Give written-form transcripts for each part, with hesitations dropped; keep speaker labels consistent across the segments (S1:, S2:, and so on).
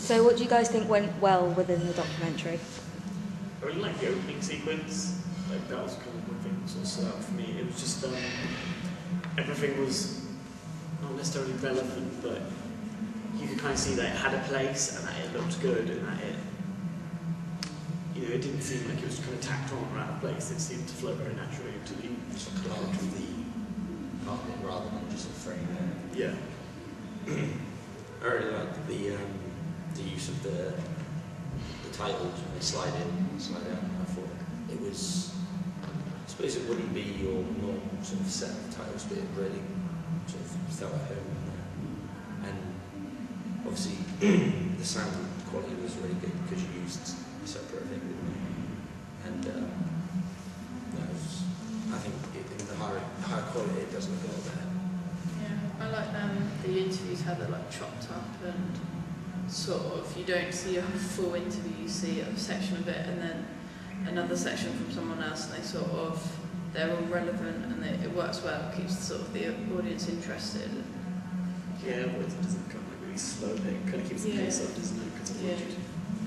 S1: So what do you guys think went well within the documentary?
S2: I really like the opening sequence. Like that was kind of one thing that sort of stood out for me. It was just everything was not necessarily relevant, but you could kind of see that it had a place and that it looked good and that it, you know, it didn't seem like it was kind of tacked on or out of place. It seemed to flow very naturally to the
S3: sort of large of the apartment rather than just a frame.
S2: Yeah.
S3: I really liked the use of the titles when they slide in, slide out. I thought it was. I suppose it wouldn't be your normal sort of set of titles, but it really sort of felt at home in there. And obviously, the sound quality was really good because you used a separate thing, didn't you? And I think in the higher quality, it does look a lot better.
S4: Yeah, I like the interviews how they're like chopped up and sort of you don't see a full interview, you see a section of it and then another section from someone else, and they're all relevant and it works well, keeps sort of the audience interested.
S2: Yeah, otherwise it doesn't become like really slow. It kind of keeps the pace up, doesn't it? Because otherwise you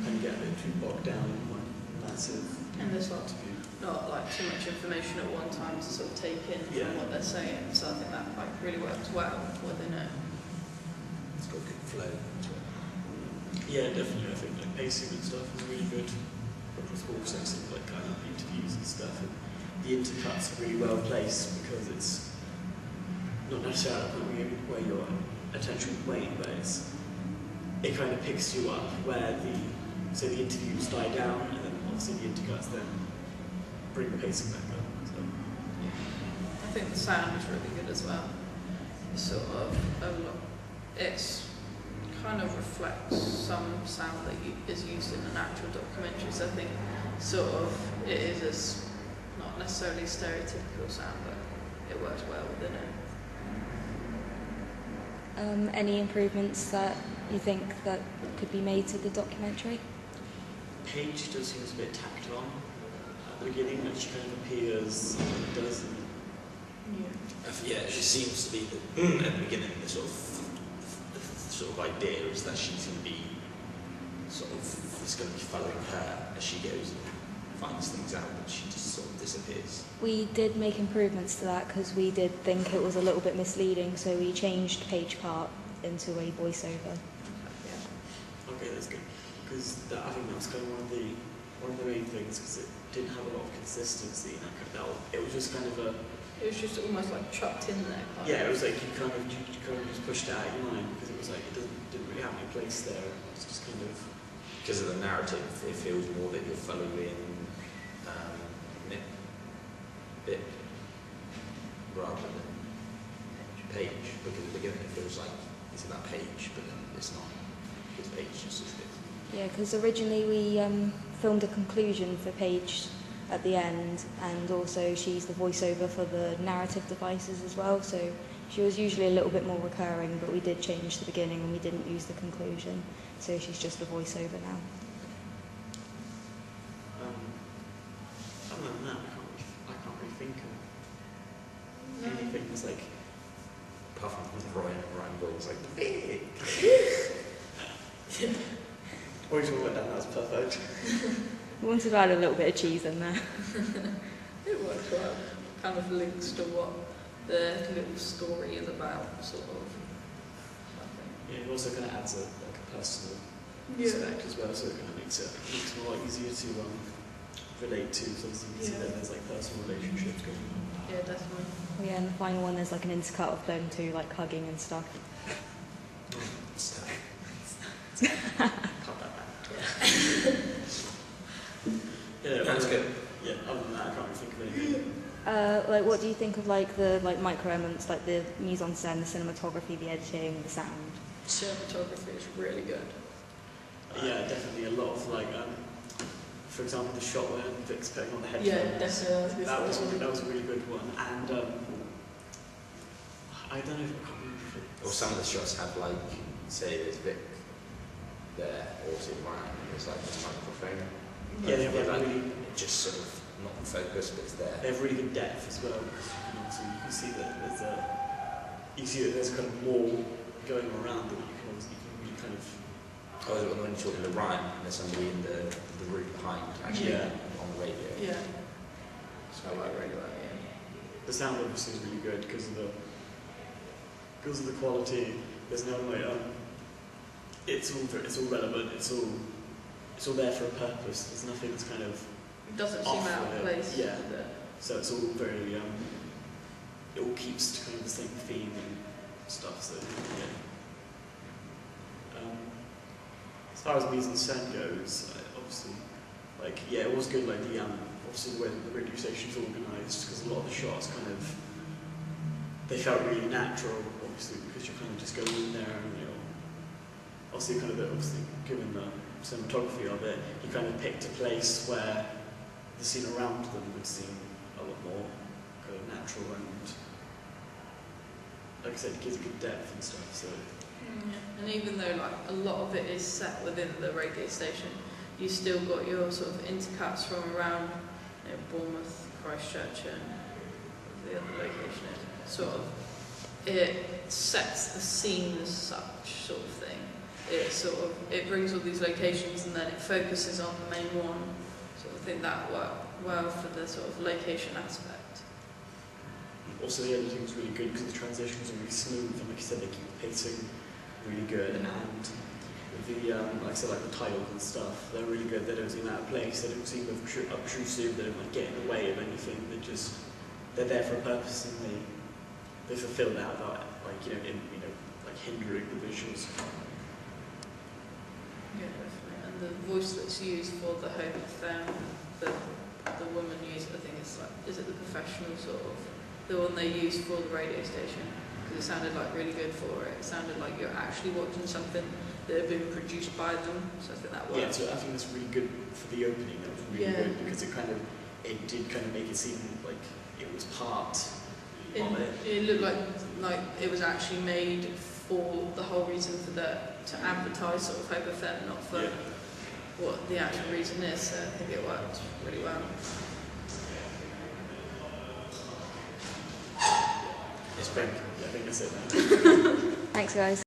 S2: kind of get a bit too bogged down in one massive.
S4: And there's not like too much information at one time to sort of take in from what they're saying. So I think that like really works well within it.
S3: It's got good flow as well.
S2: Yeah, definitely. I think like pacing and stuff is really good. Across all sorts of like kind of interviews and stuff. And the intercuts are really well placed because it's not necessarily where your attention is waiting, but it kind of picks you up where the interviews die down, and then obviously the intercuts then bring the pacing back up. So.
S4: I think the sound is really good as well. Sort of it's kind of reflects some sound that is used in an actual documentary. So I think sort of it is not necessarily stereotypical sound, but it works well within it.
S1: Any improvements that you think that could be made to the documentary?
S2: Paige does seem a bit tacked on at the beginning, like she kind of appears and doesn't.
S3: Yeah, it seems to be at the beginning the sort of idea is that she's going to be it's going to be following her as she goes and finds things out, but she just sort of disappears.
S1: We did make improvements to that because we did think it was a little bit misleading, so we changed Paige part into a voiceover.
S2: Yeah. Okay, that's good. Because I think that was kind of one of the main things, because it didn't have a lot of consistency. It was just kind of a.
S4: It was just almost like chopped in there.
S2: Yeah, it was like you kind of just pushed it out of your mind because it was like it didn't really have any place there. It's just kind of.
S3: Because of the narrative, it feels more that you're following Bip rather than Paige, because at the beginning it feels like it's about Paige, but then it's not, because Paige just exists.
S1: Yeah, because originally we filmed a conclusion for Paige at the end, and also she's the voiceover for the narrative devices as well, so she was usually a little bit more recurring, but we did change the beginning and we didn't use the conclusion, so she's just a voiceover now.
S2: Other than that, I can't really think of anything that's like.
S3: Apart from Ryan Gould's like, big!
S2: What are you talking about? That was perfect.
S1: We wanted to add a little bit of cheese in there.
S4: It works well. Kind of links to what the little story is about, sort of.
S2: Yeah, it also kind of adds a personal aspect as well, so it kind of makes it a lot easier to relate to. So you can see that there's like personal relationships going on.
S4: Yeah, definitely.
S1: Oh, yeah, and the final one, there's like an intercut of them two like hugging and stuff.
S2: Cut that back. Yeah,
S3: that's good.
S2: Yeah, other than that, I can't really think of anything.
S1: Like, what do you think of like the micro elements, like the mise en scène, the cinematography, the editing, the sound?
S4: Cinematography is really good.
S2: Yeah, definitely a lot of like, for example, the shot where Vic's putting on the headphones.
S4: Yeah, definitely.
S2: That was a really good one, and I don't know if I can't remember if it's.
S3: Or some of the shots have like, say there's Vic there, or to the right, and there's like this microphone.
S2: Yeah, they have
S3: like
S2: really,
S3: just sort of not in focus, but it's there.
S2: they have really good depth as well. So you can see that there's kind of more going around that you can really kind of
S3: Oh, is it when you're talking the rhyme and there's somebody in the room behind actually
S2: Yeah.
S3: on the radio?
S4: Yeah. So I work really well, yeah.
S2: The sound obviously is really good because of the quality. There's no like it's all relevant. It's all there for a purpose. There's nothing that's kind of
S4: It doesn't seem
S2: off
S4: out
S2: with
S4: of
S2: it.
S4: place.
S2: Yeah.
S4: With it.
S2: So it's all very it all keeps to kind of the same theme and stuff. So yeah. As far as mise en scène goes, obviously, like yeah, it was good. Like the obviously the way that the radio station's organised, because a lot of the shots kind of they felt really natural. Obviously, because you're kind of just going in there and obviously kind of obviously given the cinematography of it, you kind of picked a place where the scene around them would seem a lot more kind of natural and, like I said, it gives a good depth and stuff. So.
S4: And even though like a lot of it is set within the radio station, you still got your sort of intercuts from around Bournemouth, Christchurch, and the other location is sort of it sets the scene as such sort of thing. It brings all these locations and then it focuses on the main one. So I think that worked well for the sort of location aspect.
S2: Also, the editing was really good because the transitions are really smooth, and like you said, they keep the pacing really good. And the like I said, like the titles and stuff, they're really good. They don't seem out of place. They don't seem obtrusive. They don't like get in the way of anything. They're there for a purpose, and they fulfil that without like hindering the visuals.
S4: Yeah, definitely. And the voice that's used for the Hope of Them, the woman used, I think it's like, is it the professional sort of, the one they used for the radio station? Because it sounded like really good for it. It sounded like you're actually watching something that had been produced by them. So I think that worked.
S2: Yeah, so I think that's really good for the opening. That was really good because it did kind of make it seem like it was part of it.
S4: It looked like it was actually made for the whole reason to advertise sort of Hope of Them, not for what the actual reason is. So I think it worked really well.
S2: It's big. Yeah, I think that's it now.
S1: Thanks, guys.